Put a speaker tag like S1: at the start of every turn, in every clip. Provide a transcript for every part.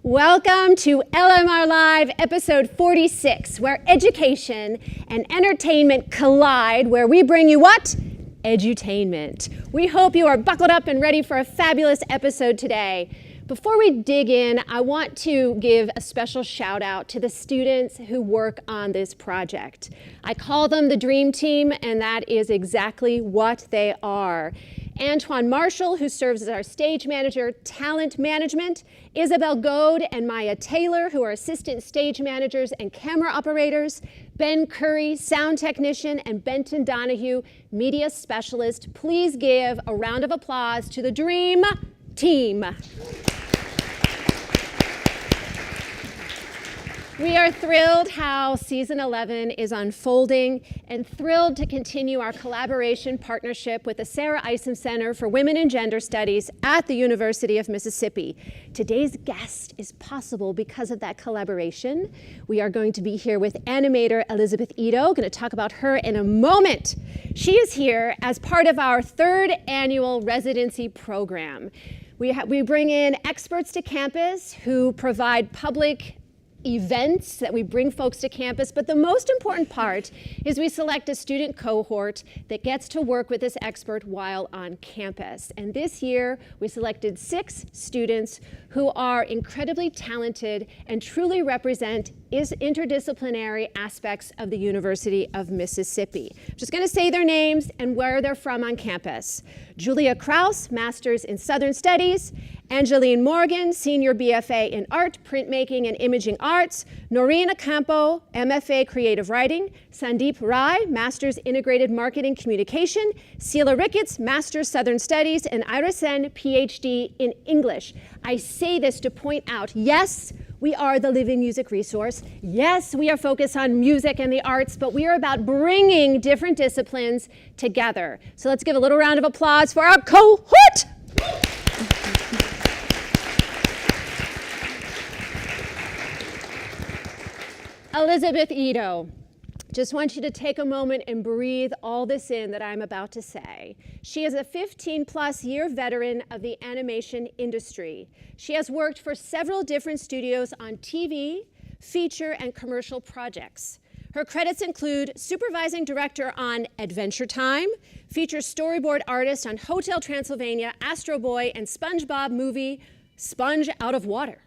S1: Welcome to LMR Live, episode 46, where education and entertainment collide, where we bring you what? Edutainment. We hope you are buckled up and ready for a fabulous episode today. Before we dig in, I want to give a special shout out to the students who work on this project. I call them the Dream Team, and that is exactly what they are. Antoin Marshall, who serves as our stage manager, talent management, Isabel Goad and Maya Taylor, who are assistant stage managers and camera operators, Ben Curry, sound technician, and Benton Donohue, media specialist. Please give a round of applause to the Dream Team. We are thrilled how season 11 is unfolding and thrilled to continue our collaboration partnership with the Sarah Isom Center for Women and Gender Studies at the University of Mississippi. Today's guest is possible because of that collaboration. We are going to be here with animator Elizabeth Ito, going to talk about her in a moment. She is here as part of our third annual residency program. We bring in experts to campus who provide public events that we bring folks to campus, but the most important part is we select a student cohort that gets to work with this expert while on campus. And this year, we selected 6 students who are incredibly talented and truly represent interdisciplinary aspects of the University of Mississippi. I'm just going to say their names and where they're from on campus. Julia Kraus, Master's in Southern Studies. Angeline Morgan, Senior BFA in Art, Printmaking, and Imaging Arts. Noreen Ocampo, MFA Creative Writing. Sandeep Rai, Master's Integrated Marketing Communication. Sheila Ricketts, Master's Southern Studies. And Ira Sen, PhD in English. I say this to point out, yes, we are the living music resource. Yes, we are focused on music and the arts, but we are about bringing different disciplines together. So let's give a little round of applause for our cohort. Elizabeth Ito, just want you to take a moment and breathe all this in that I'm about to say. She is a 15-plus year veteran of the animation industry. She has worked for several different studios on TV, feature, and commercial projects. Her credits include supervising director on Adventure Time, feature storyboard artist on Hotel Transylvania, Astro Boy, and SpongeBob movie Sponge Out of Water.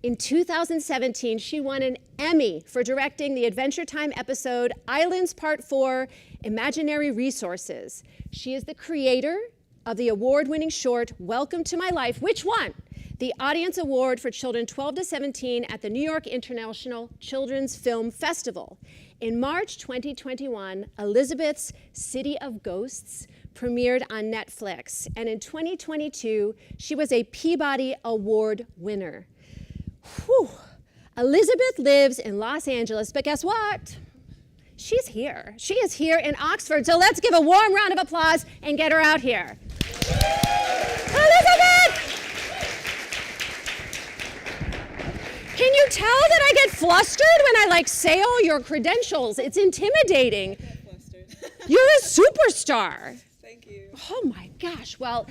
S1: In 2017, she won an Emmy for directing the Adventure Time episode Islands Part 4, Imaginary Resources. She is the creator of the award-winning short Welcome to My Life, which won the Audience Award for Children 12 to 17 at the New York International Children's Film Festival. In March 2021, Elizabeth's City of Ghosts premiered on Netflix, and in 2022, she was a Peabody Award winner. Whew. Elizabeth lives in Los Angeles, but guess what? She's here. She is here in Oxford, so let's give a warm round of applause and get her out here. Elizabeth! Can you tell that I get flustered when I say all your credentials? It's intimidating. You're a superstar.
S2: Thank you.
S1: Oh my gosh. Well,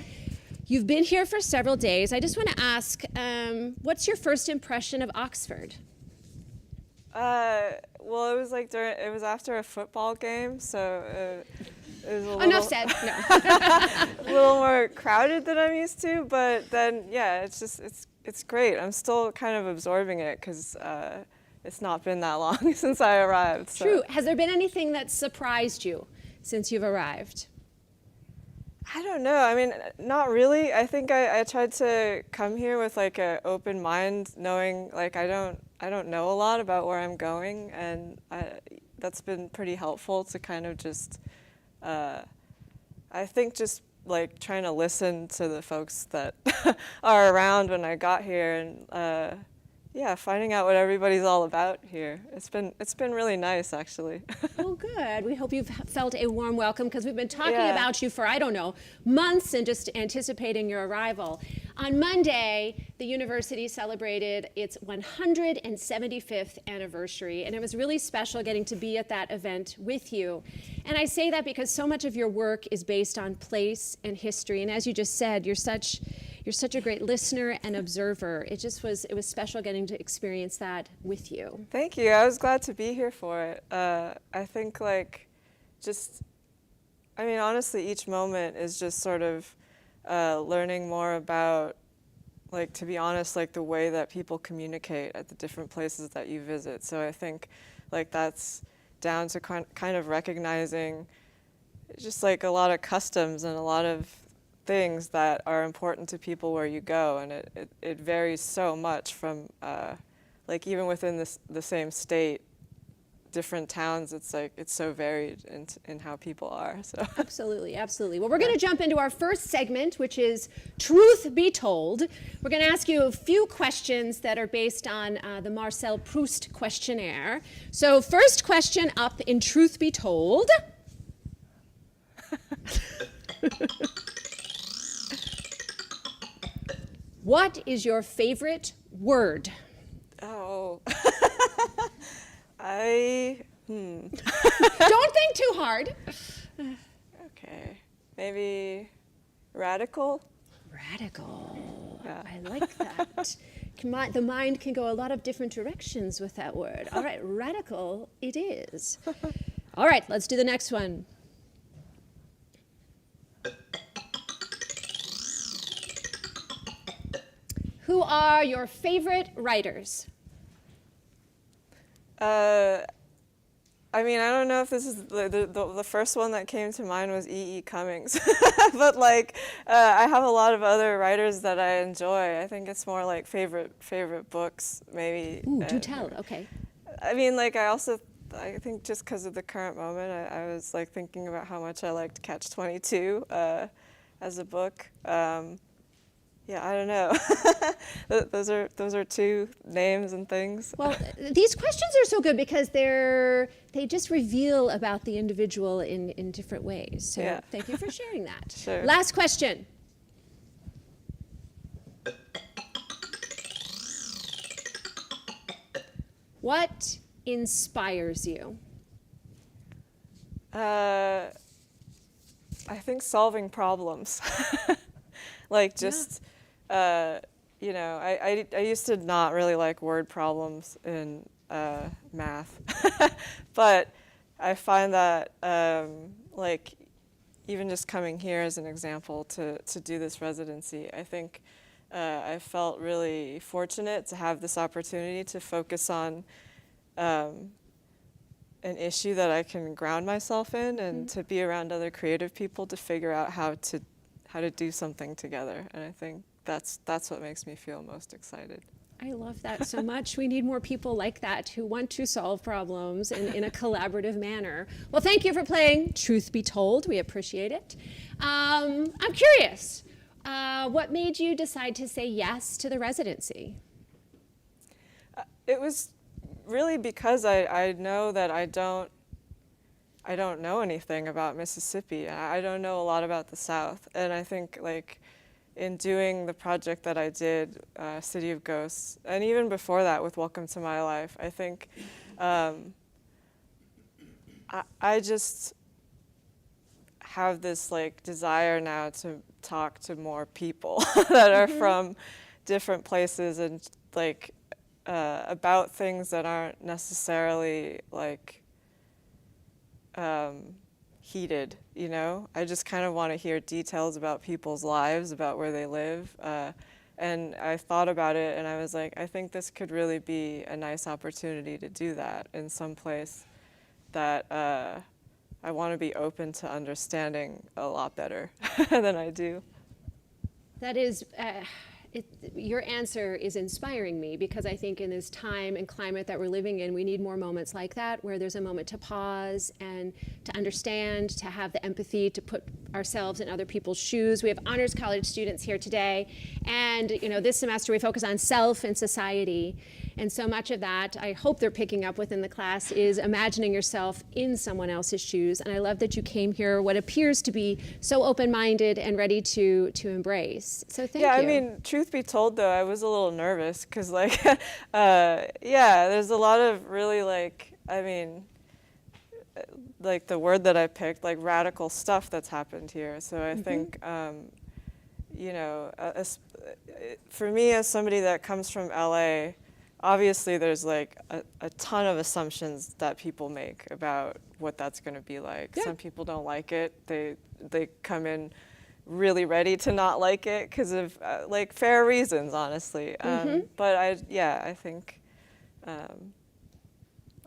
S1: you've been here for several days. I just want to ask, what's your first impression of Oxford?
S2: Well, it was it was after a football game, so it was a little,
S1: Enough said. No.
S2: a little more crowded than I'm used to. But then, yeah, it's great. I'm still kind of absorbing it because it's not been that long since I arrived. So.
S1: True. Has there been anything that surprised you since you've arrived?
S2: I don't know. I mean, not really. I think I tried to come here with an open mind, knowing I don't know a lot about where I'm going, and that's been pretty helpful to kind of just I think just trying to listen to the folks that are around when I got here, and yeah, finding out what everybody's all about here. It's been really nice, actually.
S1: Oh, good. We hope you've felt a warm welcome, because we've been talking about you for, I don't know, months and just anticipating your arrival. On Monday, the university celebrated its 175th anniversary, and it was really special getting to be at that event with you. And I say that because so much of your work is based on place and history, and as you just said, you're such you're such a great listener and observer. It was special getting to experience that with you.
S2: Thank you. I was glad to be here for it. I think honestly, each moment is just sort of learning more about, to be honest, the way that people communicate at the different places that you visit. So I think that's down to kind of recognizing just a lot of customs and a lot of things that are important to people where you go, and it varies so much from even within the same state, different towns. It's so varied in how people are. So
S1: absolutely. Well, we're going to jump into our first segment, which is Truth Be Told. We're going to ask you a few questions that are based on the Marcel Proust questionnaire. So first question up in Truth Be Told. What is your favorite word?
S2: Oh.
S1: Don't think too hard.
S2: Okay. Maybe radical?
S1: Radical.
S2: Yeah.
S1: I like that. The mind can go a lot of different directions with that word. All right, radical it is. All right, let's do the next one. Who are your favorite writers?
S2: I don't know if this is the first one that came to mind was E.E. Cummings, but I have a lot of other writers that I enjoy. I think it's more favorite books, maybe.
S1: Ooh, do tell. Okay.
S2: I think just because of the current moment, I was thinking about how much I liked Catch-22 as a book. Yeah, I don't know. Those are two names and things.
S1: Well, these questions are so good because they just reveal about the individual in different ways. So
S2: yeah.
S1: Thank you for sharing that.
S2: Sure.
S1: Last question. What inspires you?
S2: I think solving problems. I used to not really like word problems in math, but I find that even just coming here as an example to do this residency, I think I felt really fortunate to have this opportunity to focus on an issue that I can ground myself in, and to be around other creative people to figure out how to do something together. And I think that's what makes me feel most excited.
S1: I love that so much. We need more people like that who want to solve problems in a collaborative manner. Well, thank you for playing Truth Be Told. We appreciate it. I'm curious, what made you decide to say yes to the residency?
S2: It was really because I know that I don't know anything about Mississippi. I don't know a lot about the South. And I think in doing the project that I did, City of Ghosts, and even before that with Welcome to My Life, I think I just have this desire now to talk to more people that are from different places, and about things that aren't necessarily heated, I just kind of want to hear details about people's lives, about where they live. And I thought about it, and I was like, I think this could really be a nice opportunity to do that in some place that I want to be open to understanding a lot better than I do.
S1: That is, your answer is inspiring me, because I think in this time and climate that we're living in, we need more moments like that, where there's a moment to pause and to understand, to have the empathy, to put ourselves in other people's shoes. We have honors college students here today, and this semester we focus on self and society. And so much of that, I hope they're picking up within the class, is imagining yourself in someone else's shoes. And I love that you came here, what appears to be so open-minded and ready to embrace. So thank you.
S2: Yeah, I mean, truth be told, though, I was a little nervous because, there's a lot of really, the word that I picked, radical stuff that's happened here. So I think, you know, for me as somebody that comes from LA, obviously there's like a ton of assumptions that people make about what that's going to be like.
S1: Yeah.
S2: Some people don't like it. They come in really ready to not like it because of like fair reasons, honestly. But I think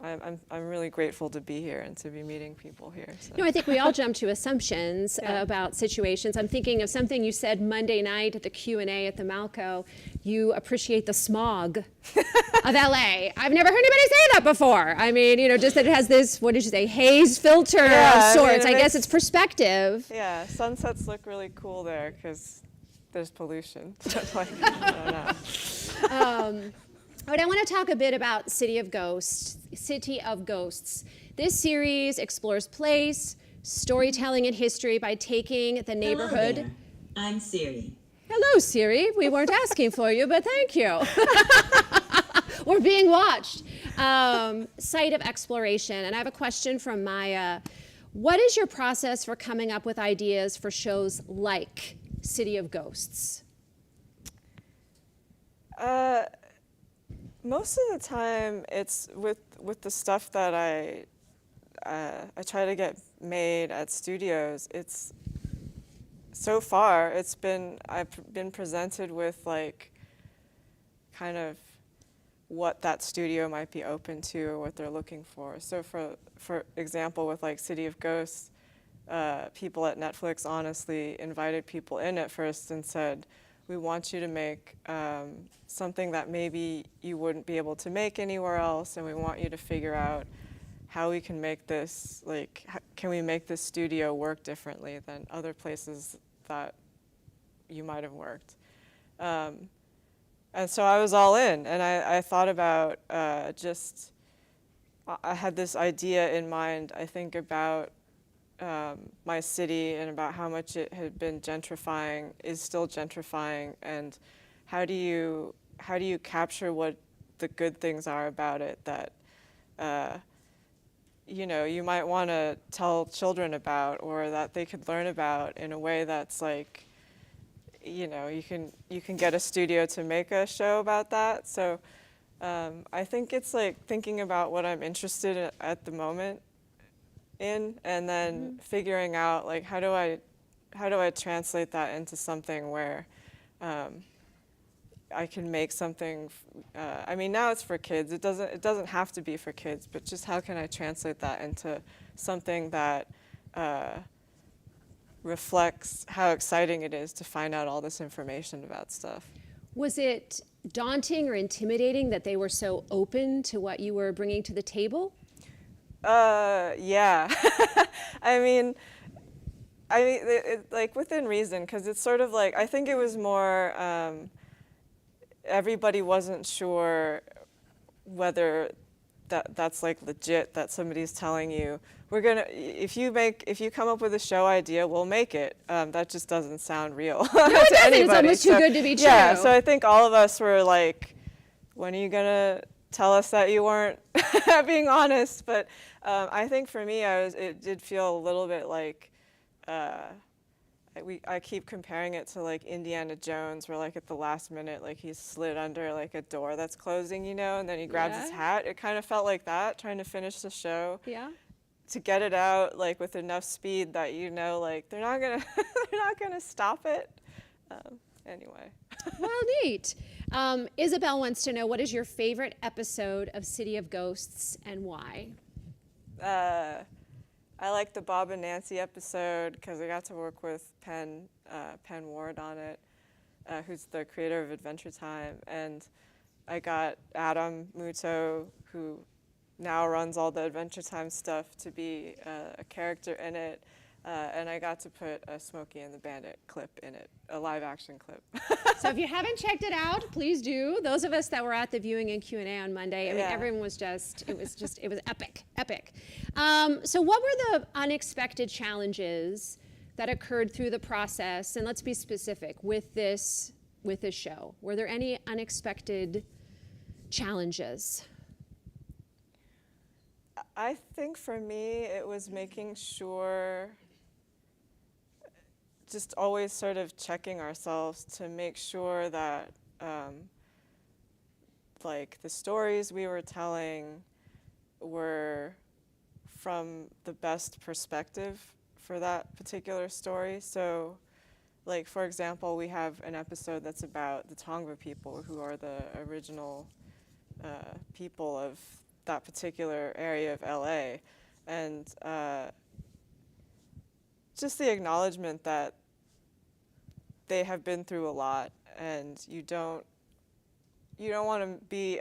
S2: I'm really grateful to be here and to be meeting people here. So.
S1: No, I think we all jump to assumptions
S2: Yeah.
S1: about situations. I'm thinking of something you said Monday night at the Q&A at the Malco. You appreciate the smog of LA. I've never heard anybody say that before. I mean, you know, just that it has this, what did you say, haze filter of sorts. I guess it's perspective.
S2: Yeah, sunsets look really cool there because there's pollution. So like, I don't know.
S1: But I want to talk a bit about City of Ghosts. This series explores place, storytelling, and history by taking the neighborhood.
S3: Hello there. I'm Siri.
S1: Hello, Siri. We weren't asking for you, but thank you. We're being watched. Site of exploration. And I have a question from Maya. What is your process for coming up with ideas for shows like City of Ghosts?
S2: Most of the time, it's with the stuff that I try to get made at studios. It's so far I've been presented with like kind of what that studio might be open to or what they're looking for. So for example, with like City of Ghosts, people at Netflix honestly invited people in at first and said, we want you to make something that maybe you wouldn't be able to make anywhere else, and we want you to figure out how we can make this, like, can we make this studio work differently than other places that you might have worked. And so I was all in, and I thought about I had this idea in mind, I think, about my city and about how much it had been gentrifying, is still gentrifying, and how do you capture what the good things are about it that you know, you might want to tell children about, or that they could learn about in a way that's like, you know, you can get a studio to make a show about that. So I think it's like thinking about what I'm interested in at the moment in, and then figuring out like how do I translate that into something where I can make something. I mean, now it's for kids. It doesn't have to be for kids, but just how can I translate that into something that reflects how exciting it is to find out all this information about stuff.
S1: Was it daunting or intimidating that they were so open to what you were bringing to the table?
S2: Yeah. I mean, like within reason, because it's sort of like, I think it was more, everybody wasn't sure whether that's like legit, that somebody's telling you, if you come up with a show idea, we'll make it. That just doesn't sound real
S1: No, it doesn't.
S2: anybody.
S1: It's almost too good to be true.
S2: Yeah, so I think all of us were like, when are you gonna tell us that you weren't being honest? But I think for me, it did feel a little bit like, I keep comparing it to like Indiana Jones, where like at the last minute, like he's slid under like a door that's closing, you know, and then he grabs his hat. It kind of felt like that, trying to finish the show.
S1: Yeah.
S2: To get it out like with enough speed that, you know, like they're not gonna stop it. Anyway.
S1: Well, neat. Isabel wants to know, what is your favorite episode of City of Ghosts and why?
S2: I like the Bob and Nancy episode because I got to work with Penn Ward on it, who's the creator of Adventure Time, and I got Adam Muto, who now runs all the Adventure Time stuff, to be a character in it, and I got to put a Smokey and the Bandit clip in it, a live action clip.
S1: So if you haven't checked it out, please do. Those of us that were at the viewing and Q&A on Monday, I mean, everyone was it was epic. So what were the unexpected challenges that occurred through the process? And let's be specific with this show. Were there any unexpected challenges?
S2: I think for me, it was making sure just always sort of checking ourselves to make sure that like the stories we were telling were from the best perspective for that particular story. So, like, for example, we have an episode that's about the Tongva people, who are the original people of that particular area of LA. And just the acknowledgement that they have been through a lot, and you don't want to be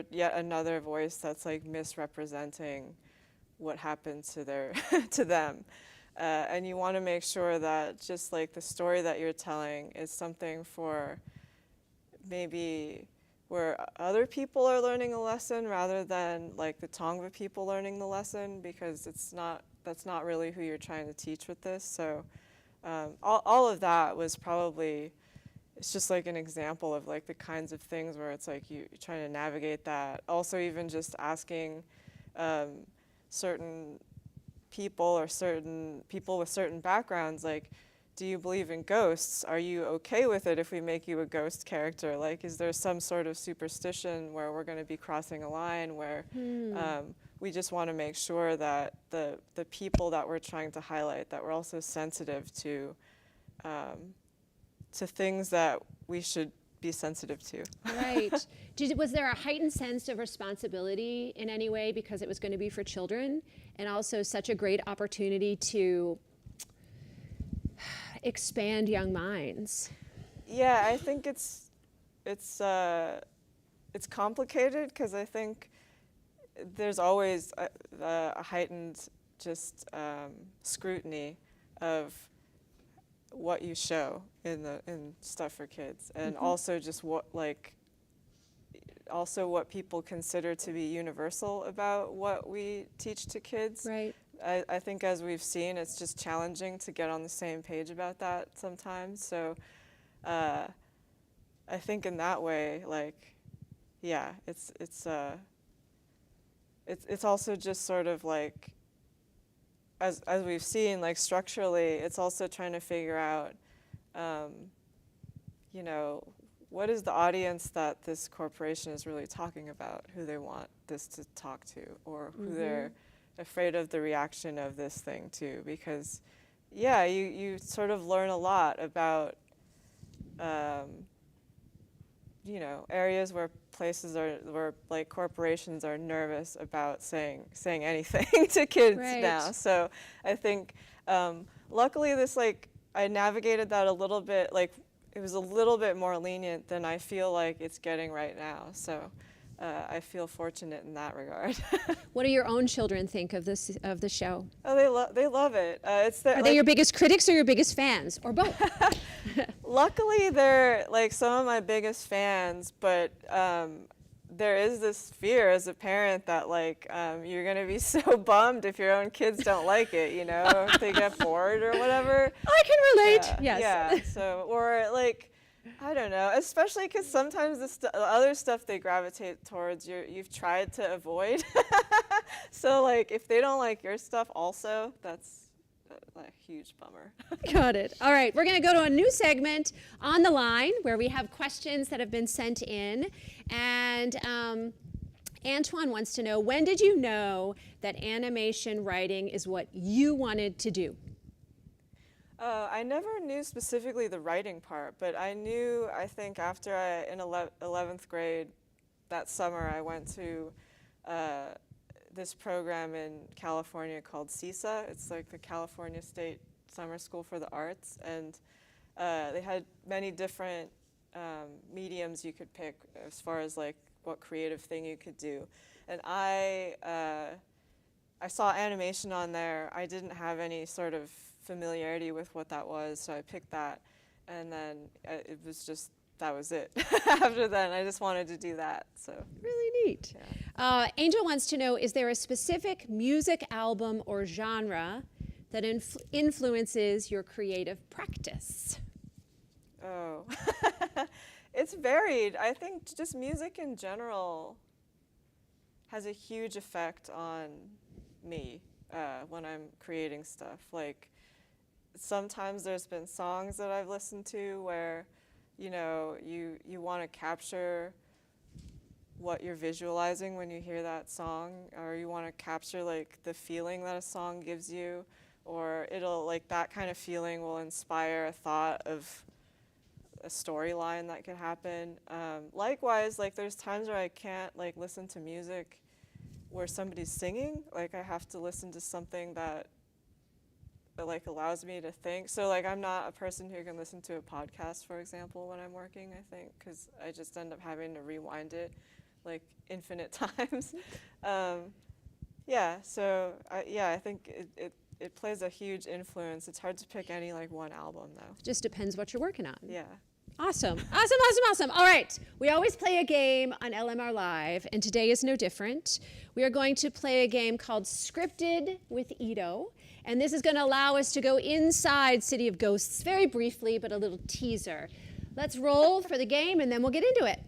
S2: yet another voice that's like misrepresenting what happened to to them. And you want to make sure that just like the story that you're telling is something for maybe where other people are learning a lesson rather than like the Tongva people learning the lesson, because that's not really who you're trying to teach with this. So all of that was probably, it's just like an example of like the kinds of things where it's like you're trying to navigate that. Also, even just asking certain people or certain people with certain backgrounds, like, do you believe in ghosts? Are you okay with it if we make you a ghost character? Like, is there some sort of superstition where we're going to be crossing a line where we just want to make sure that the people that we're trying to highlight, that we're also sensitive to things that we should be sensitive to.
S1: Right. Was there a heightened sense of responsibility in any way because it was going to be for children, and also such a great opportunity to expand young minds?
S2: Yeah, I think it's complicated, because I think there's always a heightened just scrutiny of what you show in stuff for kids, and also just what people consider to be universal about what we teach to kids.
S1: Right.
S2: I think, as we've seen, it's just challenging to get on the same page about that sometimes. So I think in that way, like, yeah, it's also just sort of like, as we've seen, like structurally, it's also trying to figure out, what is the audience that this corporation is really talking about, who they want this to talk to, or who they're afraid of the reaction of this thing to. Because, yeah, you sort of learn a lot about, areas where where like corporations are nervous about saying anything to kids now. So I think, luckily I navigated that a little bit, like it was a little bit more lenient than I feel like it's getting right now. So I feel fortunate in that regard.
S1: What do your own children think of the show?
S2: Oh, they love it.
S1: Are they your biggest critics or your biggest fans, or both?
S2: Luckily, they're like some of my biggest fans, but there is this fear as a parent that like you're gonna be so bummed if your own kids don't like it, if they get bored or whatever.
S1: I can relate.
S2: Yeah,
S1: yes.
S2: Yeah. So, or like, I don't know, especially because sometimes the other stuff they gravitate towards, you've tried to avoid. So like, if they don't like your stuff also, that's a huge bummer.
S1: Got it. All right, we're going to go to a new segment on the line where we have questions that have been sent in. And Antoine wants to know, when did you know that animation writing is what you wanted to do?
S2: I never knew specifically the writing part, but I knew, I think, after in 11th grade, that summer, I went to this program in California called CISA. It's like the California State Summer School for the Arts, and they had many different mediums you could pick as far as like what creative thing you could do. And I saw animation on there. I didn't have any sort of familiarity with what that was, so I picked that, and then it was just, that was it. After that, I just wanted to do that. So
S1: really neat.
S2: Yeah.
S1: Angel wants to know, is there a specific music album or genre that influences your creative practice?
S2: Oh, it's varied. I think just music in general has a huge effect on me when I'm creating stuff. Like, sometimes there's been songs that I've listened to where, you know, you want to capture what you're visualizing when you hear that song, or you want to capture like the feeling that a song gives you, or it'll like that kind of feeling will inspire a thought of a storyline that could happen. Likewise, like there's times where I can't like listen to music where somebody's singing, like I have to listen to something that like allows me to think. So like I'm not a person who can listen to a podcast, for example, when I'm working, I think, because I just end up having to rewind it like infinite times. Yeah, so I think it plays a huge influence. It's hard to pick any like one album though.
S1: Just depends what you're working on.
S2: Yeah.
S1: Awesome, awesome, awesome, awesome. All right, we always play a game on LMR Live, and today is no different. We are going to play a game called Scripted with Ito, and this is going to allow us to go inside City of Ghosts very briefly, but a little teaser. Let's roll for the game, and then we'll get into it.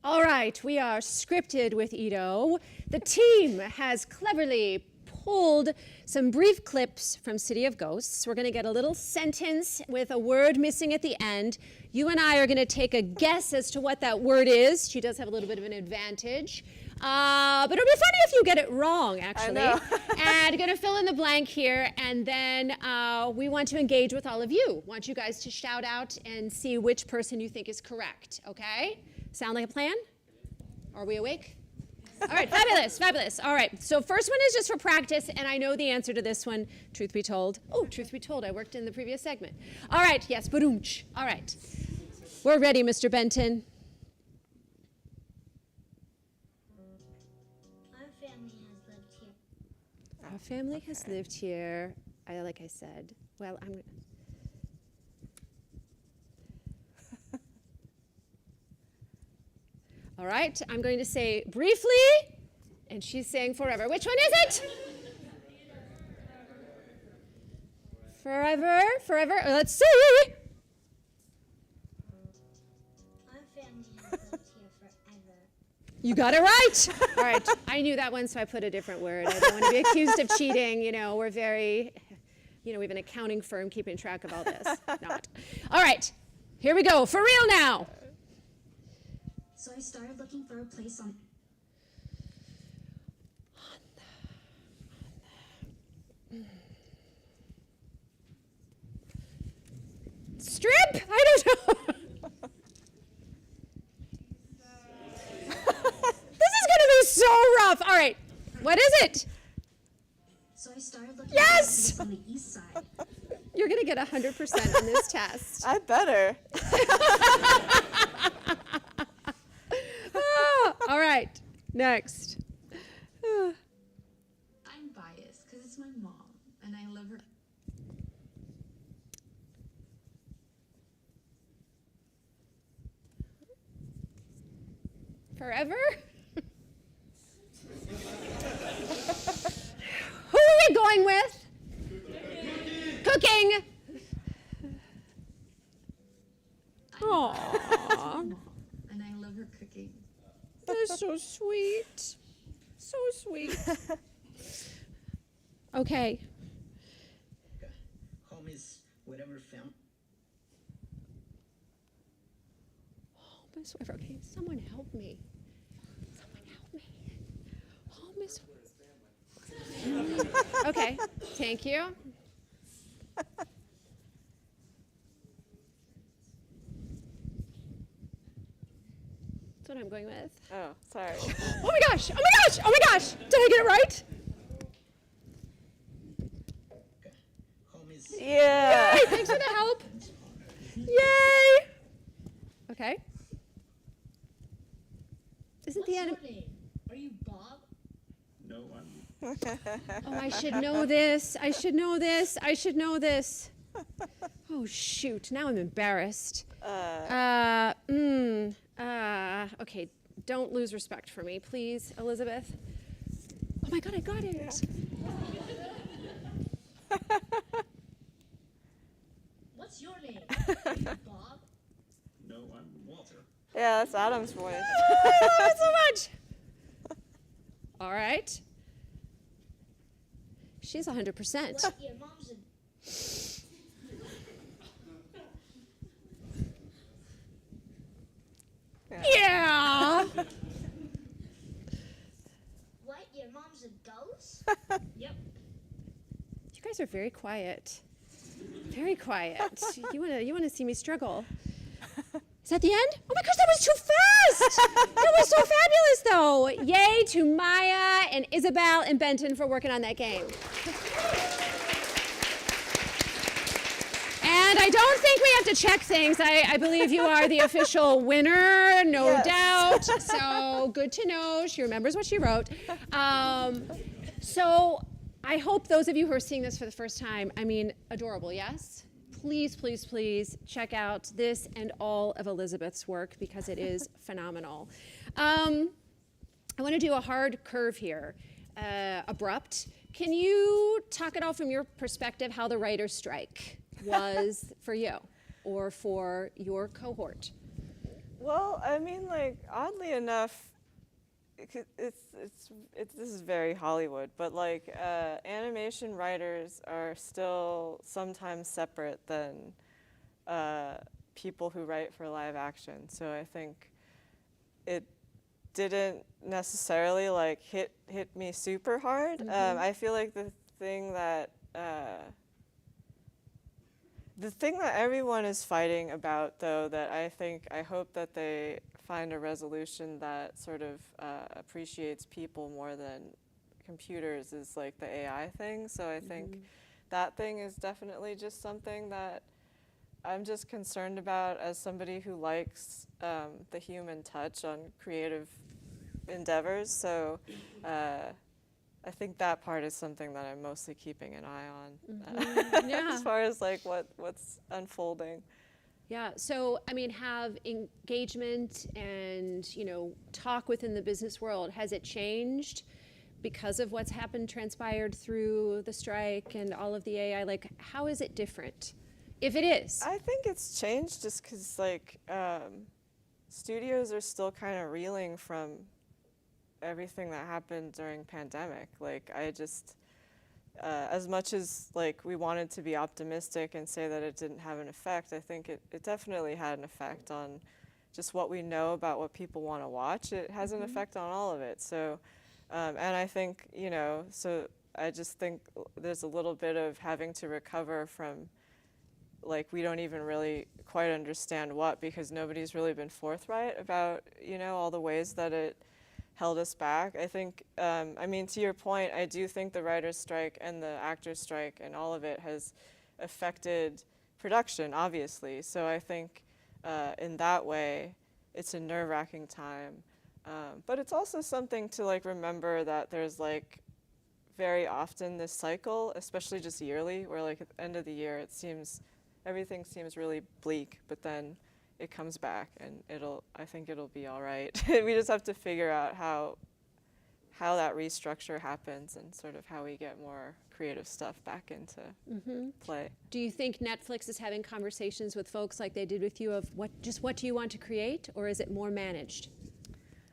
S1: All right, we are scripted with Ito. The team has cleverly pulled some brief clips from City of Ghosts. We're going to get a little sentence with a word missing at the end. You and I are going to take a guess as to what that word is. She does have a little bit of an advantage. But it'll be funny if you get it wrong, actually.
S2: I know.
S1: And I'm going to fill in the blank here, and then we want to engage with all of you. Want you guys to shout out and see which person you think is correct, okay? Sound like a plan? Are we awake? All right, fabulous, fabulous. All right, so first one is just for practice, and I know the answer to this one, truth be told. Oh, truth be told, I worked in the previous segment. All right, yes, badoomch. All right, we're ready, Mr. Benton.
S3: Our family has lived here.
S1: Our family has lived here, like I said. Well, I'm... All right, I'm going to say briefly, and she's saying forever. Which one is it? Forever, forever. Let's see.
S3: Our family has lived here forever.
S1: You got it right. All right, I knew that one, so I put a different word. I don't want to be accused of cheating. You know, we're very, we have an accounting firm keeping track of all this. Not. All right, here we go. For real now.
S3: So I started looking for a place on
S1: Strip? I don't know. This is going to be so rough. All right, what is it?
S3: So I started looking
S1: Yes!
S3: for a place on the east side.
S1: You're going to get 100% on this test.
S2: I better.
S1: All right, next.
S3: I'm biased because it's my mom and I love her.
S1: Forever? Who are we going with? Cooking. Aww,
S3: And I love her cooking.
S1: that's so sweet. So sweet. Okay.
S4: Home is whatever found.
S1: Home is forever. Okay, someone help me. Someone help me. Home is. Okay, thank you. That's what I'm going with.
S2: Oh, sorry.
S1: Oh my gosh! Oh my gosh! Oh my gosh! Did I get it right?
S4: is
S2: Yeah.
S1: Yay, thanks for the help. Yay. Okay. Isn't
S3: What's
S1: the
S3: your name? Are you Bob?
S4: no one.
S1: Oh, I should know this. I should know this. I should know this. Oh, shoot. Now I'm embarrassed. Okay, don't lose respect for me, please, Elizabeth. Oh my God, I got it.
S3: What's your name? Are you Bob?
S4: No, I'm Walter.
S2: Yeah, that's Adam's voice.
S1: I love it so much. All right. She's 100%.
S3: What? Your mom's a...
S1: Yeah.
S3: What? Your mom's a ghost? Yep.
S1: You guys are very quiet. Very quiet. You wanna see me struggle? Is that the end? Oh my gosh, that was too fast! That was so fabulous, though. Yay to Maya and Isabel and Benton for working on that game. And I don't think we have to check things. I believe you are the official winner, no
S2: Yes.
S1: doubt. So good to know. She remembers what she wrote. So I hope those of you who are seeing this for the first time, I mean, adorable, yes? Please, please, please check out this and all of Elizabeth's work because it is phenomenal. I want to do a hard curve here, abrupt. Can you talk it all from your perspective how the writer's strike was for you or for your cohort?
S2: Well, I mean, like, oddly enough, this is very Hollywood, but like animation writers are still sometimes separate than people who write for live action. So I think it didn't necessarily like hit me super hard. I feel like the thing that everyone is fighting about, though, that I hope that they find a resolution that sort of appreciates people more than computers, is like the AI thing. So I think that thing is definitely just something that I'm just concerned about as somebody who likes the human touch on creative endeavors. So I think that part is something that I'm mostly keeping an eye on
S1: Yeah.
S2: as far as like what's unfolding.
S1: Yeah, so I mean, have engagement and, talk within the business world, has it changed because of what's happened, transpired through the strike and all of the AI? Like, how is it different, if it is?
S2: I think it's changed just because like studios are still kind of reeling from everything that happened during pandemic. Like I just, as much as like we wanted to be optimistic and say that it didn't have an effect, I think it definitely had an effect on just what we know about what people want to watch. It has an effect on all of it. So, and I think, so I just think there's a little bit of having to recover from like we don't even really quite understand what, because nobody's really been forthright about, all the ways that it held us back. I think, I mean, to your point, I do think the writer's strike and the actor's strike and all of it has affected production, obviously. So I think in that way, it's a nerve-wracking time. But it's also something to like remember that there's like very often this cycle, especially just yearly, where like at the end of the year, everything seems really bleak, but then it comes back and I think it'll be all right. We just have to figure out how that restructure happens and sort of how we get more creative stuff back into play.
S1: Do you think Netflix is having conversations with folks like they did with you of what do you want to create, or is it more managed?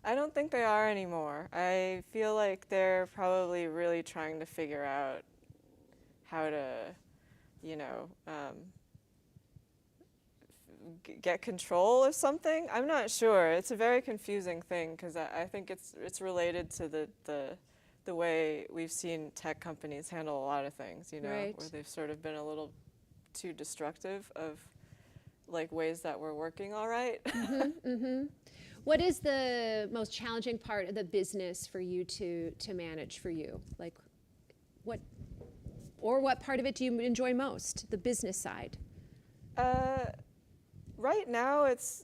S2: I don't think they are anymore. I feel like they're probably really trying to figure out how to, get control of something. I'm not sure. It's a very confusing thing because I think it's related to the way we've seen tech companies handle a lot of things,
S1: Right.
S2: where they've sort of been a little too destructive of like ways that we're working all right.
S1: What is the most challenging part of the business for you to manage for you? Like, what Or what part of it do you enjoy most, the business side?
S2: Right now, it's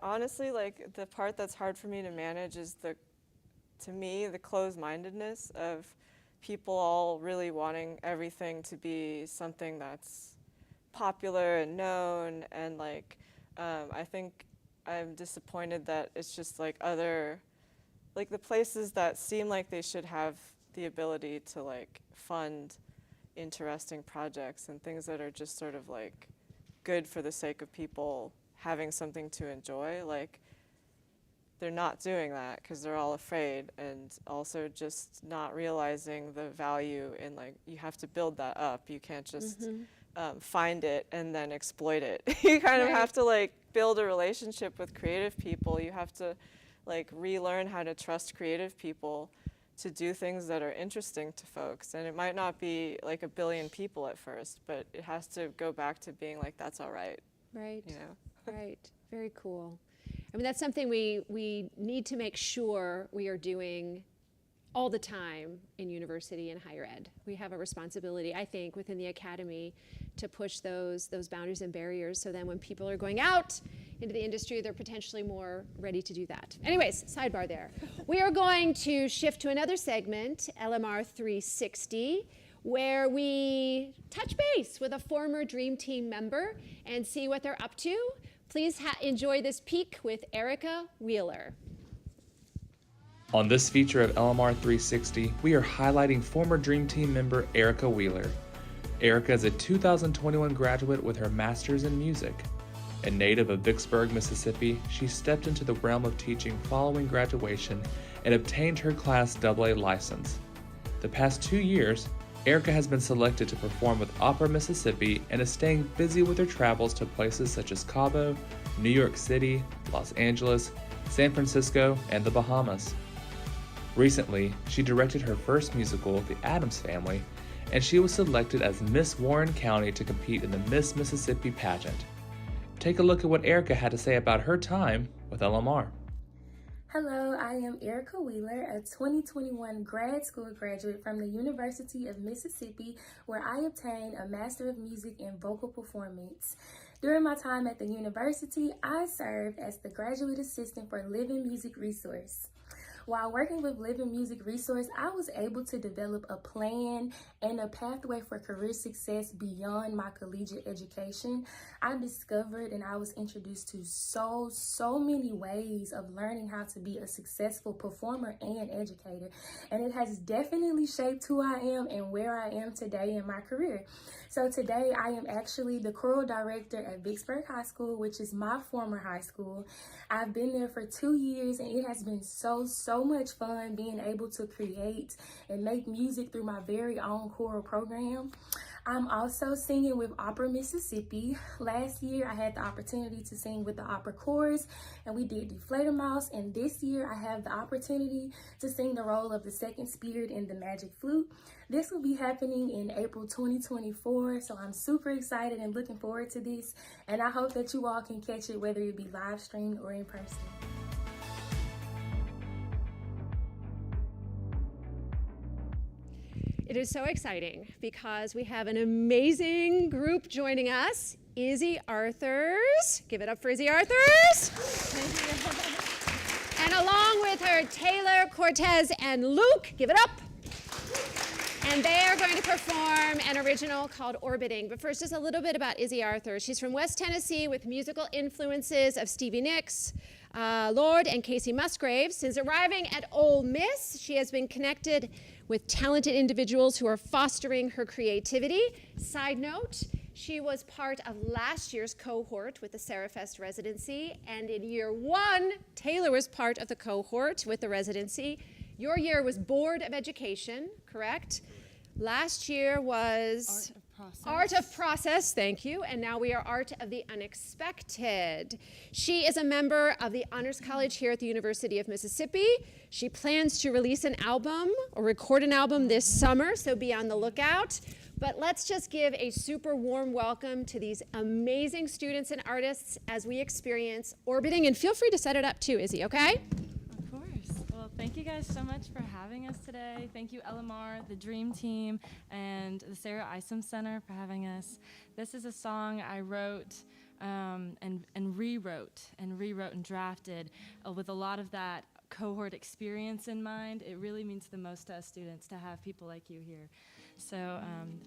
S2: honestly, like, the part that's hard for me to manage is to me, the closed-mindedness of people all really wanting everything to be something that's popular and known, and like, I think I'm disappointed that it's just like the places that seem like they should have the ability to like fund interesting projects and things that are just sort of like good for the sake of people having something to enjoy, like they're not doing that because they're all afraid, and also just not realizing the value in, like, you have to build that up. You can't just find it and then exploit it. You kind of have to like build a relationship with creative people. You have to like relearn how to trust creative people to do things that are interesting to folks. And it might not be like 1 billion people at first, but it has to go back to being like, that's all right.
S1: Right.
S2: You know?
S1: Right. Very cool. I mean, that's something we need to make sure we are doing all the time in university and higher ed. We have a responsibility, I think, within the academy to push those boundaries and barriers, so then when people are going out into the industry, they're potentially more ready to do that. Anyways, sidebar there. We are going to shift to another segment, LMR 360, where we touch base with a former Dream Team member and see what they're up to. Please enjoy this peek with Erica Wheeler.
S5: On this feature of LMR 360, we are highlighting former Dream Team member Erica Wheeler. Erica is a 2021 graduate with her master's in music. A native of Vicksburg, Mississippi, she stepped into the realm of teaching following graduation and obtained her Class AA license. The past 2 years, Erica has been selected to perform with Opera Mississippi and is staying busy with her travels to places such as Cabo, New York City, Los Angeles, San Francisco, and the Bahamas. Recently, she directed her first musical, The Addams Family, and she was selected as Miss Warren County to compete in the Miss Mississippi pageant. Take a look at what Erica had to say about her time with LMR.
S6: Hello, I am Erica Wheeler, a 2021 grad school graduate from the University of Mississippi, where I obtained a Master of Music in Vocal Performance. During my time at the university, I served as the Graduate Assistant for Living Music Resource. While working with Living Music Resource, I was able to develop a plan and a pathway for career success beyond my collegiate education. I discovered and I was introduced to so many ways of learning how to be a successful performer and educator. And it has definitely shaped who I am and where I am today in my career. So today I am actually the choral director at Vicksburg High School, which is my former high school. I've been there for 2 years, and it has been so much fun being able to create and make music through my very own choral program. I'm also singing with Opera Mississippi. Last year, I had the opportunity to sing with the opera chorus, and we did Deflator Mouse. And this year, I have the opportunity to sing the role of the second spirit in the Magic Flute. This will be happening in April 2024, so I'm super excited and looking forward to this. And I hope that you all can catch it, whether it be live streamed or in person.
S1: It is so exciting because we have an amazing group joining us. Izzy Arthurs. Give it up for Izzy Arthurs. And along with her, Taylor, Cortez, and Luke. Give it up. And they are going to perform an original called Orbiting. But first, just a little bit about Izzy Arthurs. She's from West Tennessee with musical influences of Stevie Nicks, Lord, and Casey Musgraves. Since arriving at Ole Miss, she has been connected with talented individuals who are fostering her creativity. Side note, she was part of last year's cohort with the Sarah Fest residency, and in year 1, Taylor was part of the cohort with the residency. Your year was Board of Education, correct? Last year was Art of Process, thank you, and now we are Art of the Unexpected. She is a member of the Honors College here at the University of Mississippi. She plans to release an album or record an album this summer, so be on the lookout. But let's just give a super warm welcome to these amazing students and artists as we experience Orbiting, and feel free to set it up too, Izzy, okay?
S7: Of course. Well, Thank you guys so much for having us today. Thank you, LMR, the Dream Team, and the Sarah Isom Center for having us. This is a song I wrote and rewrote and drafted with a lot of that cohort experience in mind. It really means the most to us students to have people like you here. So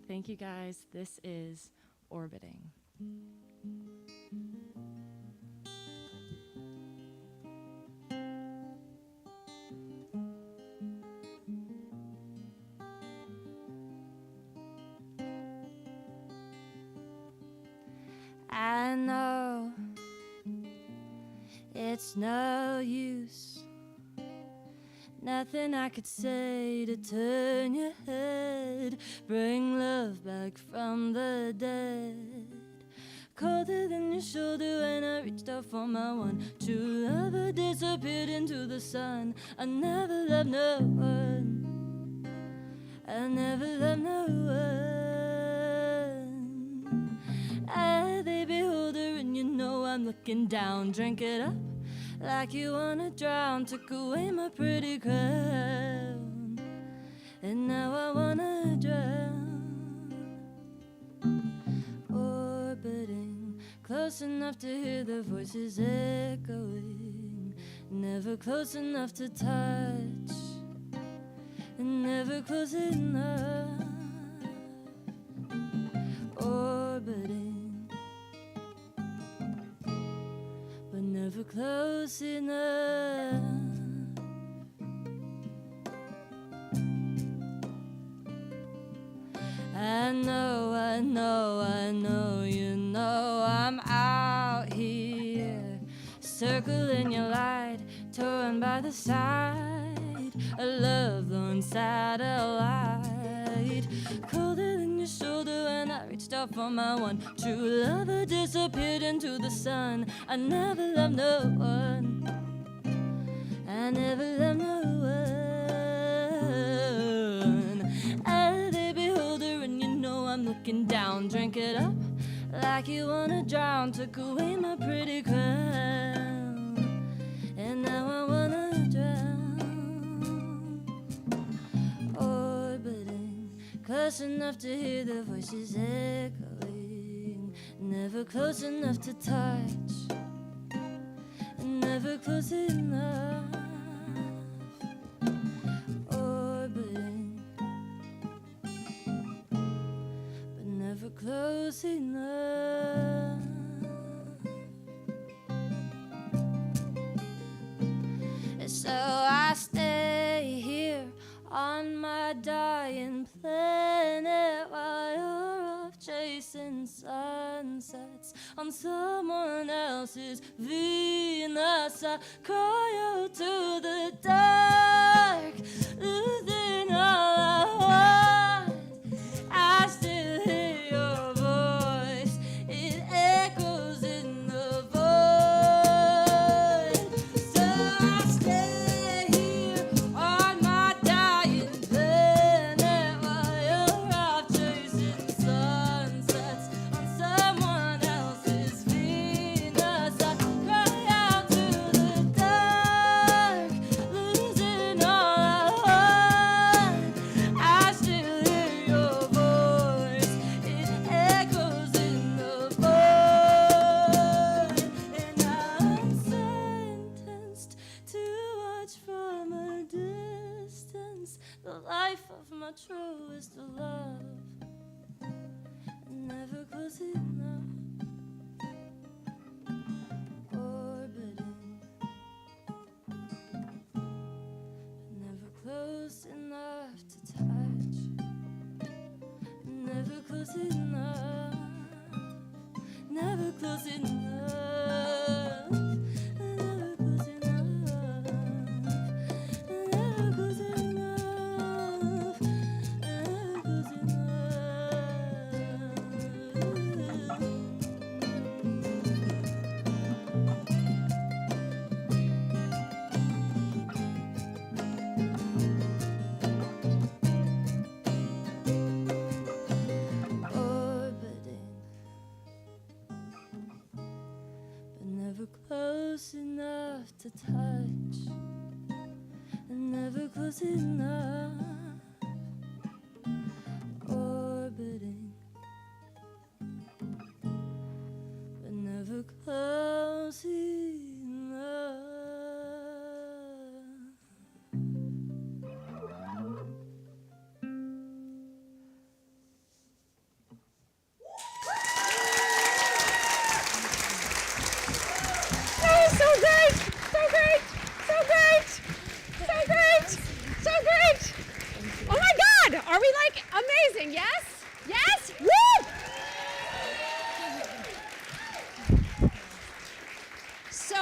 S7: thank you guys. This is Orbiting.
S8: I know it's no use, nothing I could say to turn your head, bring love back from the dead. Colder than your shoulder when I reached out for my one true lover, disappeared into the sun. I never loved no one, I never loved no one. I the beholder and you know I'm looking down. Drink it up like you wanna drown. Took away my pretty crown, and now I wanna drown. Orbiting, close enough to hear their voices echoing, never close enough to touch, and never close enough. Orbiting, but never close enough. I know, you know I'm out here, circling your light, torn by the side, a love-lorn satellite. Colder than your shoulder when I reached out for my one true lover, disappeared into the sun. I never loved no one, I never loved no one. I the beholder and you know I'm looking down. Drink it up like you wanna drown. Took away my pretty crown, and now I wanna drown. Orbiting, close enough to hear their voices echoing, never close enough to touch, never close enough. Orbiting, but never close enough. So I stay here on my dying planet while you're off chasing sunsets on someone else's Venus. I cry out to the dark, losing all I want. I still hear your voice, it echoes in the void. So I stay here on my dying planet while you're off chasing sunsets on someone else's Venus. I cry out to the dark, losing all I want. I still hear your voice, it echoes in the void. And I'm sentenced to watch from a distance the life of my truest love, never close enough. Orbiting, but never close enough to touch, never close enough, never close enough, never close enough, never close enough, never close enough. Orbiting, but never close enough to touch, and close enough, orbiting, but never close enough.
S1: So great! So great! So great! So great! So great! Oh my God! Are we like amazing? Yes? Yes? Woo! So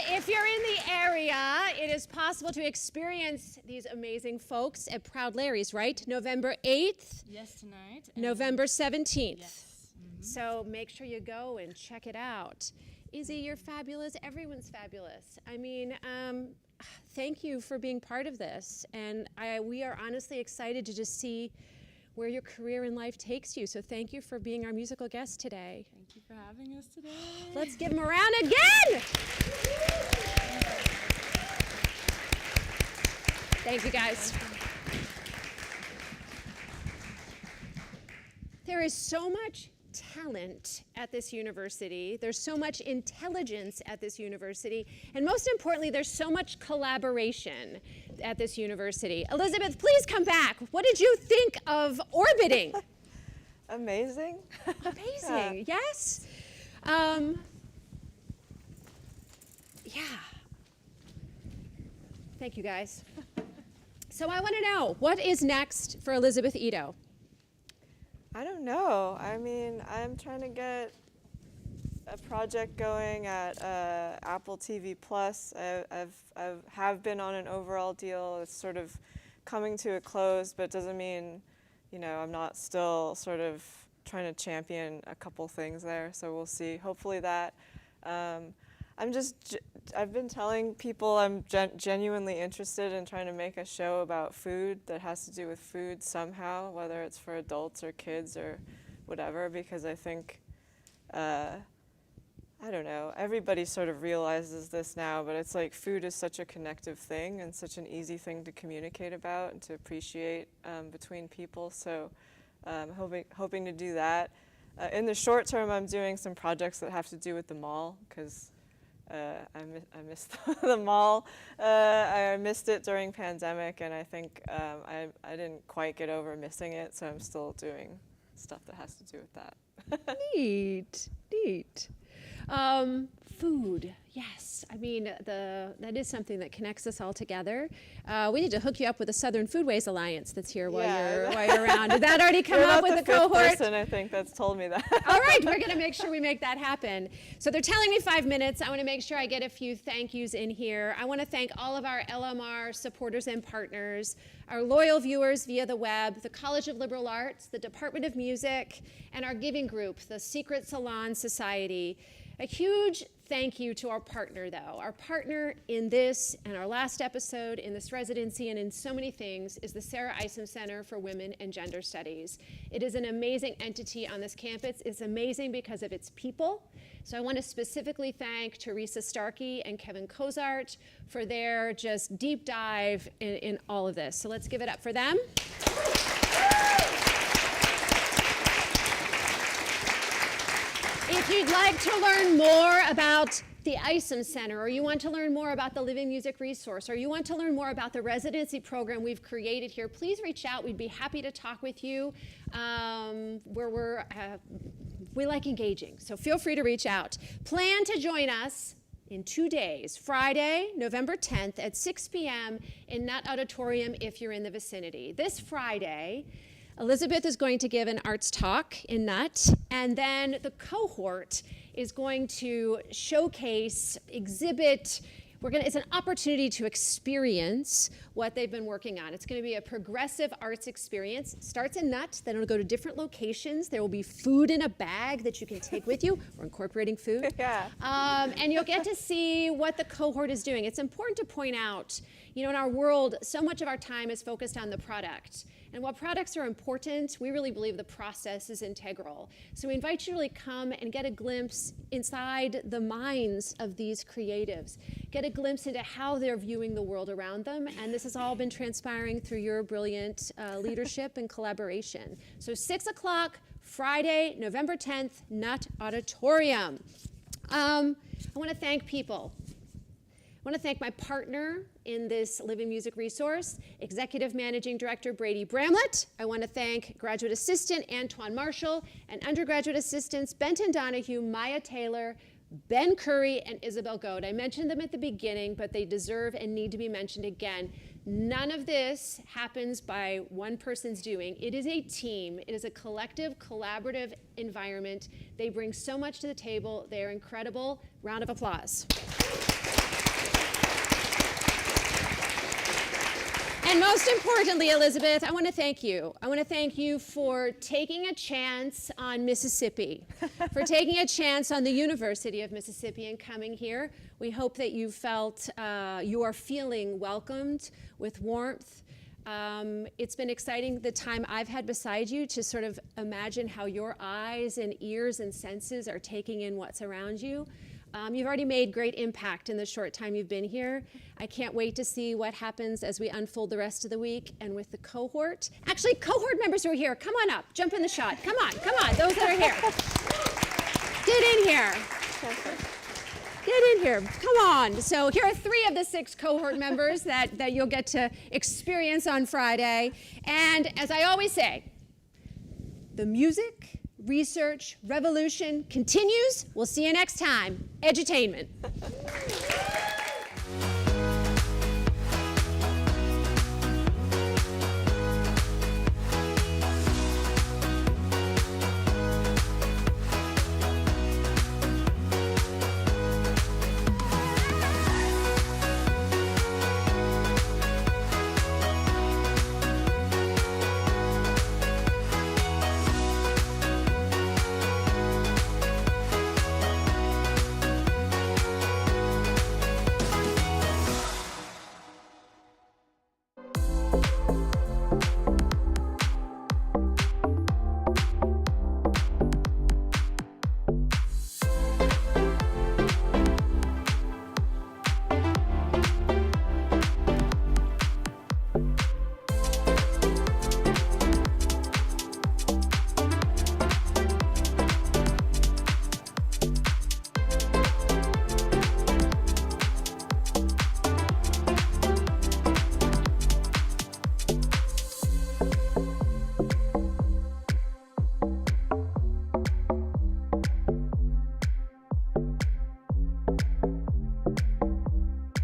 S1: if you're in the area, it is possible to experience these amazing folks at Proud Larry's, right? November 8th,
S7: Yes, tonight. and-
S1: November 17th.
S7: Yes.
S1: So make sure you go and check it out. Izzy, you're fabulous. Everyone's fabulous. I mean, thank you for being part of this. And we are honestly excited to just see where your career in life takes you. So thank you for being our musical guest today.
S7: Thank you for having us today.
S1: Let's give them a round again. Thank you, guys. There is so much talent at this university. There's so much intelligence at this university. And most importantly, there's so much collaboration at this university. Elizabeth, please come back. What did you think of orbiting?
S2: Amazing.
S1: Amazing, yes? Yeah. Thank you, guys. So I want to know, what is next for Elizabeth Ito?
S2: I don't know. I mean, I'm trying to get a project going at Apple TV Plus. I have been on an overall deal. It's sort of coming to a close, but it doesn't mean, you know, I'm not still sort of trying to champion a couple things there. So we'll see. Hopefully that. I've been telling people I'm genuinely interested in trying to make a show about food that has to do with food somehow, whether it's for adults or kids or whatever, because I think, I don't know, everybody sort of realizes this now, but it's like food is such a connective thing and such an easy thing to communicate about and to appreciate between people. So I'm hoping to do that. In the short term, I'm doing some projects that have to do with the mall, because I missed the mall. I missed it during pandemic, and I think I didn't quite get over missing it, so I'm still doing stuff that has to do with that.
S1: Neat, neat. Food, yes. I mean, that is something that connects us all together. We need to hook you up with the Southern Foodways Alliance that's here while you're around. Did that already come up with the cohort?
S2: You're not the fifth person, I think, that's told me that.
S1: All right, we're going to make sure we make that happen. So they're telling me 5 minutes. I want to make sure I get a few thank yous in here. I want to thank all of our LMR supporters and partners, our loyal viewers via the web, the College of Liberal Arts, the Department of Music, and our giving group, the Secret Salon Society. A huge thank you to our partner, though. Our partner in this and our last episode, in this residency, and in so many things, is the Sarah Isom Center for Women and Gender Studies. It is an amazing entity on this campus. It's amazing because of its people. So I want to specifically thank Teresa Starkey and Kevin Cozart for their just deep dive in all of this. So let's give it up for them. If you'd like to learn more about the Isom Center, or you want to learn more about the Living Music Resource, or you want to learn more about the residency program we've created here, please reach out. We'd be happy to talk with you. We like engaging, so feel free to reach out. Plan to join us in 2 days, Friday, November 10th at 6 p.m. in Nutt Auditorium if you're in the vicinity. This Friday, Elizabeth is going to give an arts talk in Nutt, and then the cohort is going to showcase, exhibit. It's an opportunity to experience what they've been working on. It's going to be a progressive arts experience. It starts in Nutt, then it'll go to different locations. There will be food in a bag that you can take with you. We're incorporating food.
S2: Yeah.
S1: And you'll get to see what the cohort is doing. It's important to point out, You know, in our world, so much of our time is focused on the product. And while products are important, we really believe the process is integral. So we invite you to really come and get a glimpse inside the minds of these creatives, get a glimpse into how they're viewing the world around them. And this has all been transpiring through your brilliant leadership and collaboration. So 6 o'clock, Friday, November 10th, Nutt Auditorium. I want to thank people. I want to thank my partner in this Living Music resource, Executive Managing Director Brady Bramlett. I want to thank Graduate Assistant Antoin Marshall and Undergraduate Assistants Benton Donohue, Maya Taylor, Ben Curry, and Isabel Goad. I mentioned them at the beginning, but they deserve and need to be mentioned again. None of this happens by one person's doing. It is a team. It is a collective, collaborative environment. They bring so much to the table. They are incredible. Round of applause. And most importantly, Elizabeth, I want to thank you. I want to thank you for taking a chance on Mississippi, for taking a chance on the University of Mississippi and coming here. We hope that you felt you are feeling welcomed with warmth. It's been exciting the time I've had beside you to sort of imagine how your eyes and ears and senses are taking in what's around you. You've already made great impact in the short time you've been here. I can't wait to see what happens as we unfold the rest of the week and with the cohort. Actually, cohort members who are here, come on up, jump in the shot. Come on, those that are here. Get in here. Get in here, come on. So here are 3 of the 6 cohort members that you'll get to experience on Friday. And as I always say, the music, research, revolution continues. We'll see you next time. Edutainment.